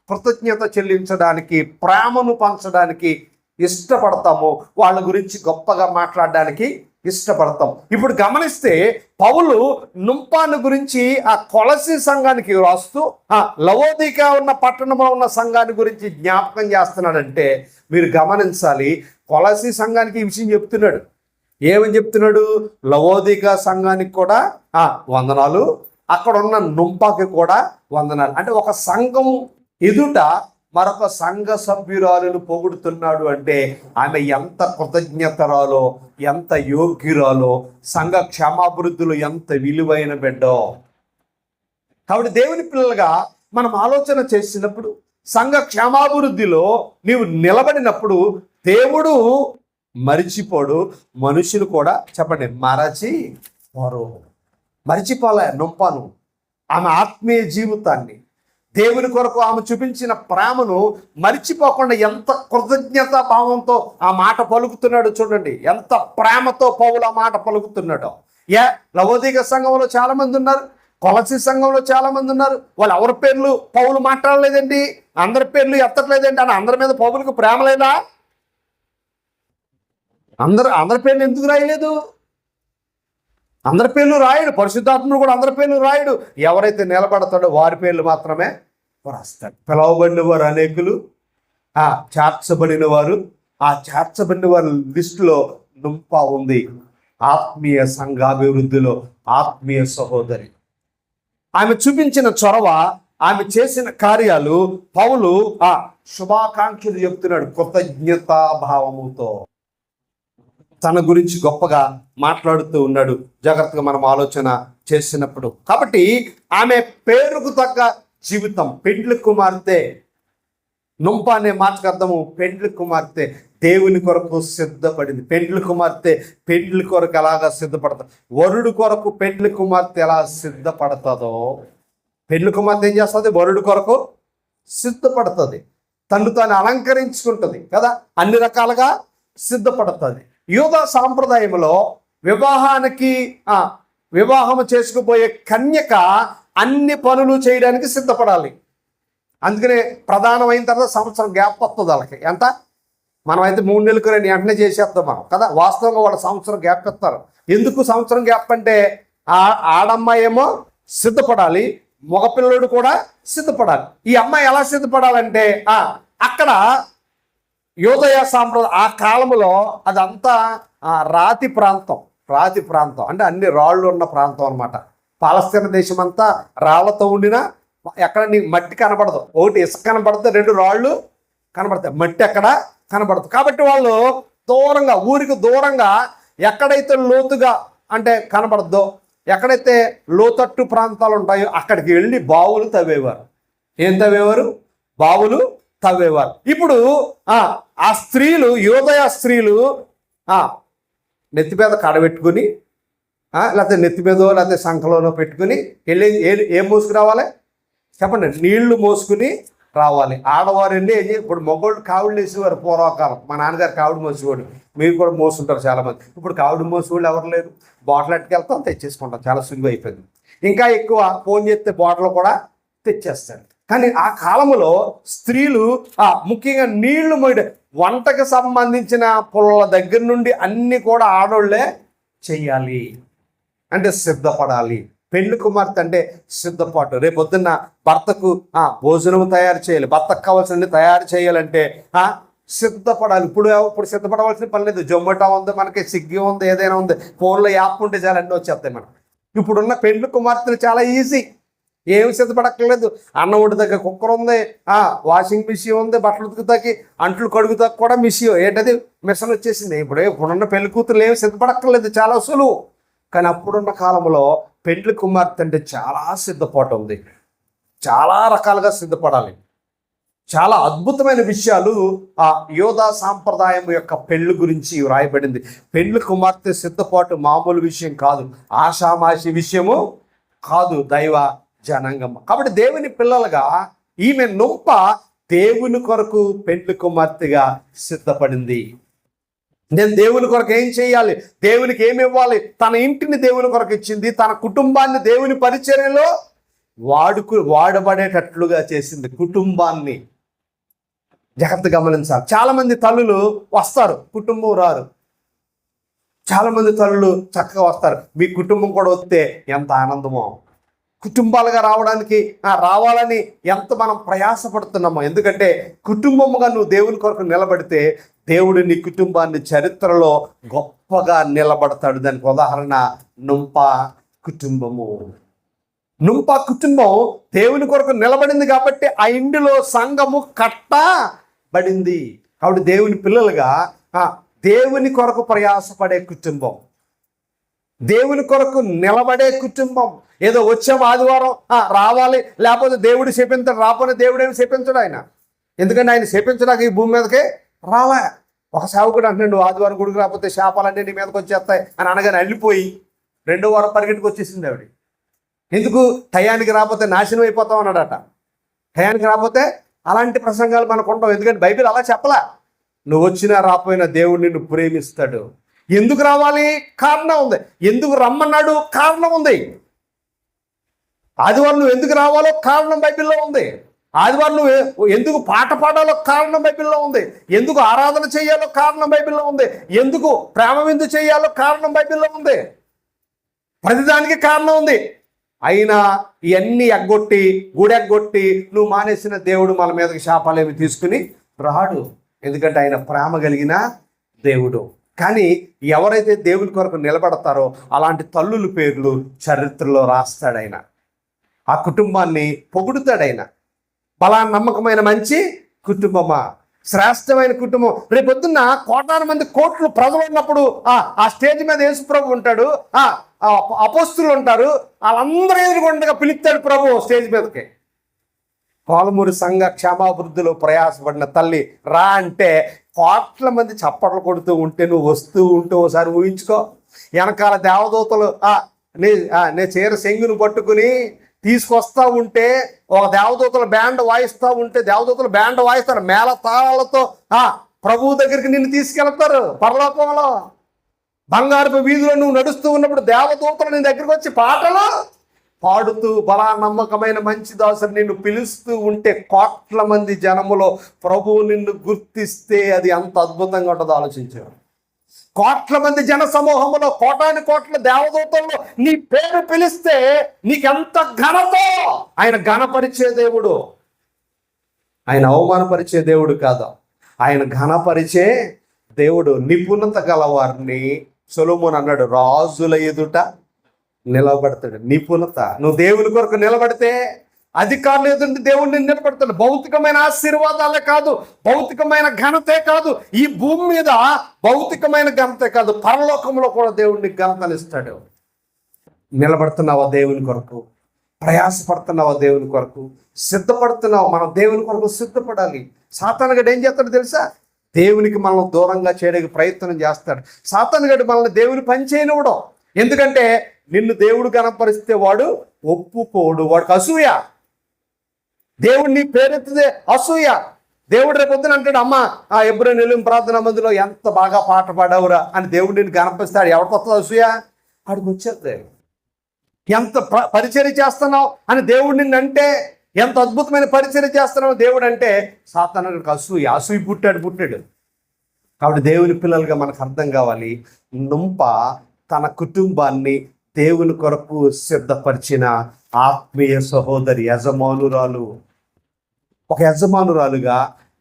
కృతజ్ఞత చెల్లించడానికి, ప్రేమను పంచడానికి ఇష్టపడతాము. వాళ్ళ గురించి గొప్పగా మాట్లాడడానికి ఇష్టపడతాం. ఇప్పుడు గమనిస్తే పౌలు నుంపాను గురించి ఆ కొలసి సంఘానికి రాస్తూ లవోదికా ఉన్న పట్టణంలో ఉన్న సంఘాన్ని గురించి జ్ఞాపకం చేస్తున్నాడంటే మీరు గమనించాలి. కొలసి సంఘానికి ఈ విషయం చెప్తున్నాడు. ఏమని చెప్తున్నాడు? లవోదికా సంఘానికి కూడా వందనాలు, అక్కడ ఉన్న నుంపాకి కూడా వందనాలు. అంటే ఒక సంఘం ఎదుట మరొక సంఘ సభ్యురాలను పొగుడుతున్నాడు అంటే ఆమె ఎంత కృతజ్ఞతరాలో, ఎంత యోగ్యురాలో, సంఘ క్షేమాభివృద్ధిలో ఎంత విలువైన బిడ్డో. కాబట్టి దేవుని పిల్లలుగా మనం ఆలోచన చేసినప్పుడు, సంఘ క్షేమాభివృద్ధిలో నీవు నిలబడినప్పుడు దేవుడు మరిచిపోడు, మనుషులు కూడా చెప్పండి మరచిపోరు. మరిచిపోలే నొంపాను ఆమె ఆత్మీయ జీవితాన్ని, దేవుని కొరకు ఆమె చూపించిన ప్రేమను మరిచిపోకుండా ఎంత కృతజ్ఞతా భావంతో ఆ మాట పలుకుతున్నాడు. చూడండి ఎంత ప్రేమతో పౌలు ఆ మాట పలుకుతున్నాడో. లవోదిక సంఘంలో చాలా మంది ఉన్నారు, కొలసి సంఘంలో చాలా మంది ఉన్నారు. వాళ్ళు ఎవరి పేర్లు పౌలు మాట్లాడలేదండి, అందరి పేర్లు ఎత్తట్లేదండి. అని అందరి మీద పౌలుకు ప్రేమ లేదా? అందరి పేర్లు ఎందుకు రాయలేదు? అందరి పేర్లు రాయడు, పరిశుద్ధాత్ముడు కూడా అందరి పేర్లు రాయడు. ఎవరైతే నిలబడతాడో వారి పేర్లు మాత్రమే రాస్తాడు. పిలవబడిన వారు అనేకులు, చేర్చబడిన వారు, ఆ చేర్చబడిన వారి లిస్టులో నుంపా ఉంది. ఆత్మీయ సంఘాభివృద్ధిలో ఆత్మీయ సహోదరి. ఆమె చూపించిన చొరవ, ఆమె చేసిన కార్యాలు పౌలు శుభాకాంక్షలు చెప్తున్నాడు కృతజ్ఞతాభావముతో. తన గురించి గొప్పగా మాట్లాడుతూ ఉన్నాడు. జాగ్రత్తగా మనం ఆలోచన చేసినప్పుడు. కాబట్టి ఆమె పేరుకు తగ్గ జీవితం, పెండ్లి కుమార్తె. నుంప అనే మాటకు అర్థము పెండ్లి కుమార్తె, దేవుని కొరకు సిద్ధపడింది. పెండ్లి కుమార్తె పెండ్లి కొరకు ఎలాగా సిద్ధపడతాడు, వరుడు కొరకు పెండ్లి కుమార్తె ఎలా సిద్ధపడుతుందో, పెండ్లి కుమార్తె ఏం చేస్తుంది? వరుడు కొరకు సిద్ధపడుతుంది, తను తాను అలంకరించుకుంటుంది కదా, అన్ని రకాలుగా సిద్ధపడుతుంది. యూదా సాంప్రదాయంలో వివాహము చేసుకుపోయే కన్యక అన్ని పనులు చేయడానికి సిద్ధపడాలి. అందుకనే ప్రధానమైన తర్వాత సంవత్సరం గ్యాప్ వస్తుంది వాళ్ళకి. ఎంత? మనమైతే 3 నెలలకు వెంటనే చేసేస్తాం మనం కదా. వాస్తవంగా వాళ్ళు సంవత్సరం గ్యాప్ ఇస్తారు. ఎందుకు సంవత్సరం గ్యాప్ అంటే ఆడమ్మాయి ఏమో సిద్ధపడాలి, మగపిల్లడు కూడా సిద్ధపడాలి. ఈ అమ్మాయి ఎలా సిద్ధపడాలంటే అక్కడ యోదయ సాంప్రదాయం ఆ కాలంలో అదంతా రాతి ప్రాంతం అంటే అన్ని రాళ్ళు ఉన్న ప్రాంతం అనమాట. పాలస్తీనా దేశం అంతా రాళ్లతో ఉండిన, ఎక్కడ నీ మట్టి కనబడదు, ఒకటి ఇసుక కనబడుతుంది, 2 రాళ్ళు కనబడతాయి, మట్టి ఎక్కడ కనబడదు. కాబట్టి వాళ్ళు దూరంగా, ఊరికి దూరంగా ఎక్కడైతే లోతుగా అంటే కనబడద్దో, ఎక్కడైతే లోతట్టు ప్రాంతాలు ఉంటాయో అక్కడికి వెళ్ళి బావులు తవ్వేవారు. ఏం తవ్వేవారు? బావులు తవ్వేవారు. ఇప్పుడు ఆ స్త్రీలు, యోదయ స్త్రీలు నెత్తి మీద కడబెట్టుకుని, లేకపోతే నెత్తి మీదో లేకపోతే సంఖలోనో పెట్టుకుని వెళ్ళి ఏం మోసుకురావాలి చెప్పండి? నీళ్లు మోసుకుని రావాలి. ఆడవారు వెళ్ళి ఇప్పుడు మగోళ్ళు కావిళ్ళు వేసేవారు పూర్వకాలం. మా నాన్నగారు కావిడి మోసేవాడు, మీరు కూడా మోస్తుంటారు చాలామంది. ఇప్పుడు కావిడి మోసేవాళ్ళు ఎవరు లేరు. బాటిల్ అట్టుకెళ్తాం, తెచ్చేసుకుంటాం, చాలా సులువు అయిపోయింది. ఇంకా ఎక్కువ ఫోన్ చేస్తే బాటిల్ కూడా తెచ్చేస్తారు. కానీ ఆ కాలంలో స్త్రీలు ముఖ్యంగా నీళ్లు మోయడం, వంటకు సంబంధించిన పుల్ల దగ్గర నుండి అన్నీ కూడా ఆడోళ్ళే చెయ్యాలి, అంటే సిద్ధపడాలి. పెళ్లి కుమార్తె అంటే సిద్ధపాటు. రేపొద్దున్న భర్తకు భోజనం తయారు చేయాలి, భర్తకు కావాల్సిన తయారు చేయాలంటే సిద్ధపడాలి. ఇప్పుడు సిద్ధపడవలసిన పని లేదు. జొమాటో ఉంది, మనకి స్విగ్గీ ఉంది, ఏదైనా ఉంది, ఫోన్లో యాప్ ఉంటే చాలా అన్నీ వచ్చేస్తాయి. మనం ఇప్పుడున్న పెళ్లి కుమార్తెలు చాలా ఈజీ, ఏమి సిద్ధపడక్కర్లేదు. అన్నం వండుతాకి కుక్కర్ ఉంది, వాషింగ్ మిషన్ ఉంది, బట్టలు ఉతుకుతాకి, అంట్లు కడుగుతాకి కూడా మిషన్, ఏంటది మిషన్ వచ్చేసింది. ఇప్పుడున్న పెళ్లి కూతురు ఏమి సిద్ధపడక్కర్లేదు, చాలా సులువు. కానీ అప్పుడున్న కాలంలో పెళ్లి కుమార్తె అంటే చాలా సిద్ధపాటు ఉంది, చాలా రకాలుగా సిద్ధపడాలి. చాలా అద్భుతమైన విషయాలు ఆ యోధా సాంప్రదాయం యొక్క పెళ్లి గురించి వ్రాయబడింది. పెళ్లి కుమార్తె సిద్ధపాటు మామూలు విషయం కాదు, ఆషామాషి విషయము కాదు దైవ జనాంగం. కాబట్టి దేవుని పిల్లలుగా ఈమె నొంప దేవుని కొరకు పెళ్లి కుమార్తెగా సిద్ధపడింది. నేను దేవుని కొరకు ఏం చేయాలి, దేవునికి ఏమి ఇవ్వాలి, తన ఇంటిని దేవుని కొరకు ఇచ్చింది, తన కుటుంబాన్ని దేవుని పరిచర్యలో వాడబడేటట్లుగా చేసింది. కుటుంబాన్ని జాగ్రత్త గమనించాలి. చాలామంది తల్లులు వస్తారు, కుటుంబం రారు. చాలామంది తల్లులు చక్కగా వస్తారు, మీ కుటుంబం కూడా వస్తే ఎంత ఆనందమో. కుటుంబాలుగా రావాలని ఎంత మనం ప్రయాసపడుతున్నామో. ఎందుకంటే కుటుంబముగా నువ్వు దేవుని కొరకు నిలబడితే దేవుడు నీ కుటుంబాన్ని చరిత్రలో గొప్పగా నిలబడతాడు. దానికి ఉదాహరణ నుంప కుటుంబము. నుంప కుటుంబం దేవుని కొరకు నిలబడింది కాబట్టి ఆ ఇంటిలో సంఘము కట్టబడింది. కాబట్టి దేవుని పిల్లలుగా దేవుని కొరకు ప్రయాసపడే కుటుంబం, దేవుని కొరకు నిలబడే కుటుంబం. ఏదో వచ్చాము ఆదివారం రావాలి, లేకపోతే దేవుడు శపించాడు, రాకపోతే దేవుడు ఏమి శపించడు ఆయన. ఎందుకంటే ఆయన శపించడానికి ఈ భూమి మీదకే రాలే. ఒక సేవకుడు అంటున్నాడు, ఆదివారం గుడికి రాకపోతే శాపాలన్నీ నీ మీదకి వచ్చేస్తాయి అని అనగానే వెళ్ళిపోయి 2వ వారం పరిగెట్టుకు వచ్చేసింది ఆవిడ. ఎందుకు? టయానికి రాకపోతే నాశనం అయిపోతాం అన్నాడట. టయానికి రాకపోతే అలాంటి ప్రసంగాలు మనకు ఉండవు. ఎందుకంటే బైబిల్ అలా చెప్పలా. నువ్వు వచ్చినా రాకపోయినా దేవుడు నిన్ను ప్రేమిస్తాడు. ఎందుకు రావాలి? కారణం ఉంది. ఎందుకు రమ్మన్నాడు? కారణం ఉంది. ఆదివారం నువ్వు ఎందుకు రావాలో కారణం బైబిల్లో ఉంది. ఆదివారం నువ్వు ఎందుకు పాట పాడాలో కారణం బైబిల్లో ఉంది. ఎందుకు ఆరాధన చేయాలో కారణం బైబిల్లో ఉంది. ఎందుకు ప్రేమ విందు చేయాలో కారణం బైబిల్లో ఉంది. ప్రతిదానికి కారణం ఉంది. అయినా ఇవన్నీ ఎగ్గొట్టి గుడెగ్గొట్టి నువ్వు మానేసిన దేవుడు మన మీదకి శాపాలేమి తీసుకుని రాడు. ఎందుకంటే ఆయన ప్రేమ కలిగిన దేవుడు. కానీ ఎవరైతే దేవుని కొరకు నిలబడతారో అలాంటి తల్లుల పేర్లు చరిత్రలో రాస్తాడైన. ఆ కుటుంబాన్ని పొగుడుతాడైన. బలా నమ్మకమైన మంచి కుటుంబమా, శ్రేష్టమైన కుటుంబం. రేపొద్దున్న కోటాను మంది కోట్లు ప్రజలు ఉన్నప్పుడు ఆ స్టేజ్ మీద యేసు ప్రభు ఉంటాడు, అపోస్తులు ఉంటారు, వాళ్ళందరూ ఎదురుకొండగా పిలుస్తాడు ప్రభు స్టేజ్ మీదకి. పాలమూరు సంఘ క్షేమాభివృద్ధిలో ప్రయాసపడిన తల్లి రా అంటే కోట్ల మంది చప్పట్లు కొడుతూ ఉంటే నువ్వు వస్తూ ఉంటే ఒకసారి ఊహించుకో. వెనకాల దేవదూతలు నే చీర సెంగును పట్టుకుని తీసుకొస్తా ఉంటే, ఒక దేవదూతలు బ్యాండ్ వాయిస్తూ ఉంటే, దేవదూతలు బ్యాండ్ వాయిస్తారు మేళ తాళాలతో ప్రభువు దగ్గరికి నిన్ను తీసుకెళ్తారు. పరలోకంలో బంగారపు వీధిలో నువ్వు నడుస్తూ ఉన్నప్పుడు దేవదూతలు నీ దగ్గరికి వచ్చి పాటలు పాడుతూ బలా నమ్మకమైన మంచి దాసుడు నిన్ను పిలుస్తూ ఉంటే, కోట్ల మంది జనములో ప్రభువు నిన్ను గుర్తిస్తే అది ఎంత అద్భుతంగా ఉంటుందో ఆలోచించారు. కోట్ల మంది జన సమూహంలో కోటాని కోట్ల దేవదూతల్లో నీ పేరు పిలిస్తే నీకెంత ఘనతో. ఆయన ఘనపరిచే దేవుడు, ఆయన అవమానపరిచే దేవుడు కాదు, ఆయన ఘనపరిచే దేవుడు. నిపుణత గలవారిని సొలొమోను అన్నాడు, రాజుల ఎదుట నిలబడతాడు. నిపుణత. నువ్వు దేవుని కొరకు నిలబడితే అధికారులు ఎదుటి దేవుడిని నిలబడతాడు. భౌతికమైన ఆశీర్వాదాలే కాదు, భౌతికమైన ఘనతే కాదు, ఈ భూమి మీద భౌతికమైన ఘనతే కాదు, పరలోకంలో కూడా దేవుడిని ఘనతనిస్తాడు. నిలబడుతున్నావా దేవుని కొరకు? ప్రయాసపడుతున్నావా దేవుని కొరకు? సిద్ధపడుతున్నావు? మనం దేవుని కొరకు సిద్ధపడాలి. సాతానుగాడు ఏం చేస్తాడు తెలుసా? దేవునికి మనల్ని దూరంగా చేయడానికి ప్రయత్నం చేస్తాడు. సాతానుగాడు మనల్ని దేవుని పని చేయనివ్వడం. ఎందుకంటే నిన్ను దేవుడు కనపరిస్తే వాడు ఒప్పుకోడు, వాడికి అసూయ. దేవుడిని పేరెత్తితే అసూయ. దేవుడు రేపు పొద్దున అంటాడు, అమ్మ ఆ ఎబ్రో నిలుం ప్రార్థన మందిలో ఎంత బాగా పాట పాడావురా అని దేవుడిని కనిపిస్తాడు. ఎవరికి వస్తుంది అసూయ? ఆడికి వచ్చేది. ఎంత పరిచర్య చేస్తున్నావు అని దేవుడు నిన్ను అంటే, ఎంత అద్భుతమైన పరిచర్య చేస్తున్నావు దేవుడు అంటే, సాతానుడికి అసూయ పుట్టాడు. కాబట్టి దేవుని పిల్లలుగా మనకు అర్థం కావాలి, నుంప తన కుటుంబాన్ని దేవుని కొరకు సిద్ధపరిచిన ఆత్మీయ సహోదరి, యజమానురాలు. ఒక యజమానురాలుగా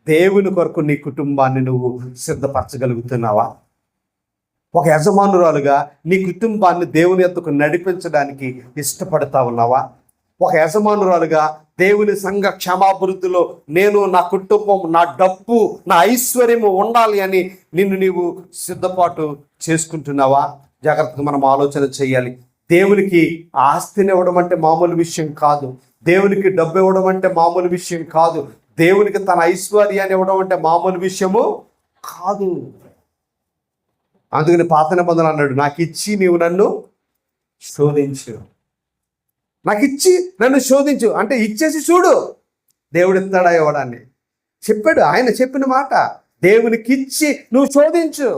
దేవుని కొరకు నీ కుటుంబాన్ని నువ్వు సిద్ధపరచగలుగుతున్నావా? ఒక యజమానురాలుగా నీ కుటుంబాన్ని దేవుని యొద్దకు నడిపించడానికి ఇష్టపడతా ఉన్నావా? ఒక యజమానురాలుగా దేవుని సంఘ క్షేమాభివృద్ధిలో నేను, నా కుటుంబం, నా డబ్బు, నా ఐశ్వర్యము ఉండాలి అని నిన్ను నీవు సిద్ధపాటు చేసుకుంటున్నావా? జాగ్రత్తగా మనం ఆలోచన చేయాలి. దేవునికి ఆస్తిని ఇవ్వడం అంటే మామూలు విషయం కాదు. దేవునికి డబ్బు ఇవ్వడం అంటే మామూలు విషయం కాదు. దేవునికి తన ఐశ్వర్యాన్ని ఇవ్వడం అంటే మామూలు విషయము కాదు. అందుకని పాత నిబంధన అన్నాడు, నాకు ఇచ్చి నీవు నన్ను శోధించు. నాకు ఇచ్చి నన్ను శోధించు అంటే ఇచ్చేసి చూడు దేవుడు ఇస్తాడా ఇవ్వడాన్ని చెప్పాడు. ఆయన చెప్పిన మాట, దేవునికి ఇచ్చి నువ్వు శోధించు.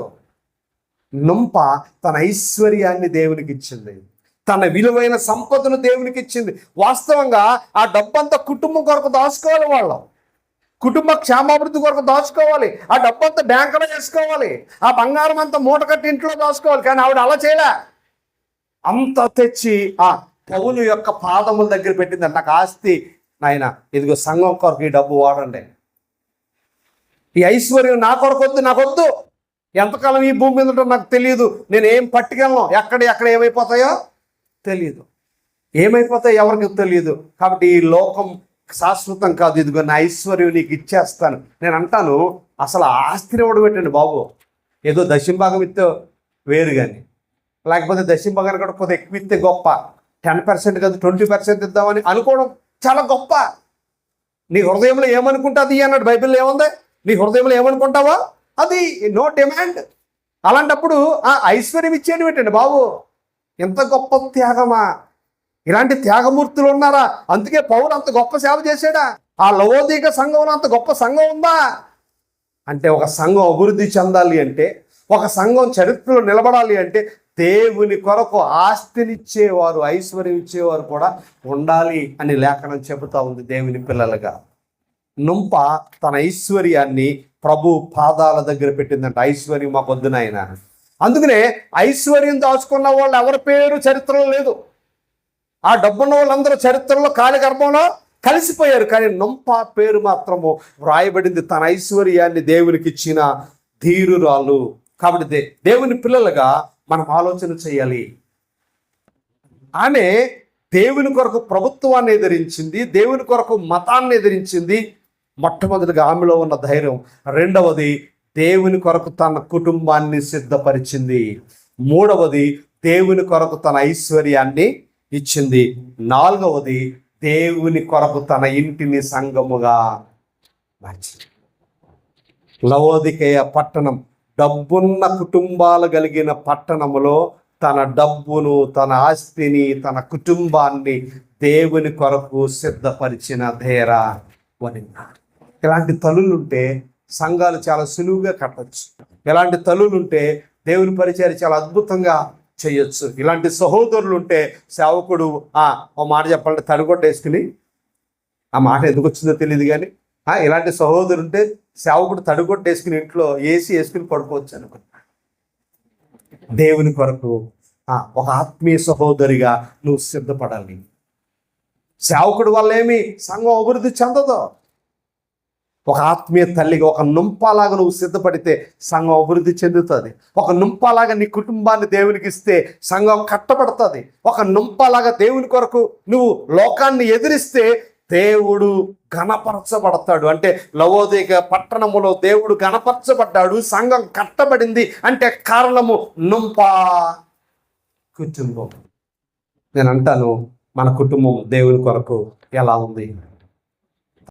నుంప తన ఐశ్వర్యాన్ని దేవునికి ఇచ్చింది, తన విలువైన సంపదను దేవునికి ఇచ్చింది. వాస్తవంగా ఆ డబ్బంతా కుటుంబం కొరకు దాచుకోవాలి, వాళ్ళం కుటుంబ క్షేమాభివృద్ధి కొరకు దాచుకోవాలి. ఆ డబ్బంతా బ్యాంకులో చేసుకోవాలి, ఆ బంగారం అంతా మూట కట్టి ఇంట్లో దాచుకోవాలి. కానీ ఆవిడ అలా చేయలే. అంత తెచ్చి ఆ పౌలు యొక్క పాదముల దగ్గర పెట్టింది. నాకు ఆస్తి నాయన, ఇదిగో సంఘం కొరకు ఈ డబ్బు వాడండి. ఈ ఐశ్వర్యం నా కొరకు వద్దు, నాకొద్దు. ఎంతకాలం ఈ భూమి మీద ఉంటుందో నాకు తెలియదు. నేను ఏం పట్టుకెళ్ళను, ఎక్కడ ఏమైపోతాయో తెలియదు. ఏమైపోతాయో ఎవరికి తెలియదు. కాబట్టి ఈ లోకం శాశ్వతం కాదు. ఇదిగో నా ఐశ్వర్యం నీకు ఇచ్చేస్తాను. నేను అంటాను, అసలు ఆస్తిని ఇవ్వడం పెట్టండి బాబు. ఏదో దశంభాగం ఇస్తే వేరు, కానీ లేకపోతే దశంభాగాన్ని కూడా కొద్దిగా ఎక్కువ ఇస్తే గొప్ప. 10% కాదు 20% ఇద్దామని అనుకోవడం చాలా గొప్ప. నీ హృదయంలో ఏమనుకుంటుంది అన్నాడు బైబిల్లో. ఏముంది? నీ హృదయంలో ఏమనుకుంటావో అది, నో డిమాండ్. అలాంటప్పుడు ఆ ఐశ్వర్యం ఇచ్చేది పెట్టండి బాబు. ఎంత గొప్ప త్యాగమా! ఇలాంటి త్యాగమూర్తులు ఉన్నారా? అందుకే పౌలు అంత గొప్ప సేవ చేశాడా? ఆ లవోదీక సంఘంలో అంత గొప్ప సంఘం ఉందా అంటే, ఒక సంఘం అభివృద్ధి చెందాలి అంటే, ఒక సంఘం చరిత్రలో నిలబడాలి అంటే, దేవుని కొరకు ఆస్తినిచ్చేవారు, ఐశ్వర్యం ఇచ్చేవారు కూడా ఉండాలి అని లేఖనం చెబుతా ఉంది. దేవుని పిల్లలుగా నుంప తన ఐశ్వర్యాన్ని ప్రభు పాదాల దగ్గర పెట్టిందంట. ఐశ్వర్యం మాకు వద్దు నాయన. అందుకనే ఐశ్వర్యం దాచుకున్న వాళ్ళు ఎవరి పేరు చరిత్రలో లేదు. ఆ డబ్బున్న వాళ్ళందరూ చరిత్రలో కాలి గర్భంలో కలిసిపోయారు. కానీ నుంప పేరు మాత్రము వ్రాయబడింది. తన ఐశ్వర్యాన్ని దేవునికి ఇచ్చిన ధీరురాలు. కాబట్టి దేవుని పిల్లలుగా మనం ఆలోచన చేయాలి. ఆమె దేవుని కొరకు ప్రభుత్వాన్ని ఎదిరించింది, దేవుని కొరకు మతాన్ని ఎదిరించింది. మొట్టమొదటిగా ఆమెలో ఉన్న ధైర్యం. రెండవది, దేవుని కొరకు తన కుటుంబాన్ని సిద్ధపరిచింది. మూడవది, దేవుని కొరకు తన ఐశ్వర్యాన్ని ఇచ్చింది. నాలుగవది, దేవుని కొరకు తన ఇంటిని సంఘముగా మార్చింది. లవోదికేయ పట్టణం డబ్బున్న కుటుంబాలు కలిగిన పట్టణములో తన డబ్బును, తన ఆస్తిని, తన కుటుంబాన్ని దేవుని కొరకు సిద్ధపరిచిన ధేర వనిన్నారు. ఇలాంటి తల్లులుంటే సంఘాలు చాలా సులువుగా కట్టచ్చు. ఇలాంటి తల్లులుంటే దేవుని పరిచర్య చాలా అద్భుతంగా చేయొచ్చు. ఇలాంటి సహోదరులు ఉంటే సేవకుడు ఓ మాట చెప్పాలంటే తడిగొట్టేసుకుని, ఆ మాట ఎందుకు వచ్చిందో తెలియదు కానీ, ఇలాంటి సహోదరులు ఉంటే సేవకుడు తడిగొట్టేసుకుని ఇంట్లో ఏసీ వేసుకుని పడుకోవచ్చు అనుకున్నా. దేవుని కొరకు ఒక ఆత్మీయ సహోదరిగా నువ్వు సిద్ధపడాలి. సేవకుడు వల్ల ఏమి సంఘం అభివృద్ధి చెందదు. ఒక ఆత్మీయ తల్లిగా, ఒక నుంపలాగా నువ్వు సిద్ధపడితే సంఘం అభివృద్ధి చెందుతుంది. ఒక నుంపలాగా నీ కుటుంబాన్ని దేవునికి ఇస్తే సంఘం కట్టబడుతుంది. ఒక నుంపలాగా దేవుని కొరకు నువ్వు లోకాన్ని ఎదిరిస్తే దేవుడు గణపరచబడతాడు. అంటే లవోదిక పట్టణములో దేవుడు గణపరచబడ్డాడు, సంఘం కట్టబడింది అంటే కారణము నుంప కుటుంబం. నేను అంటాను, మన కుటుంబం దేవుని కొరకు ఎలా ఉంది?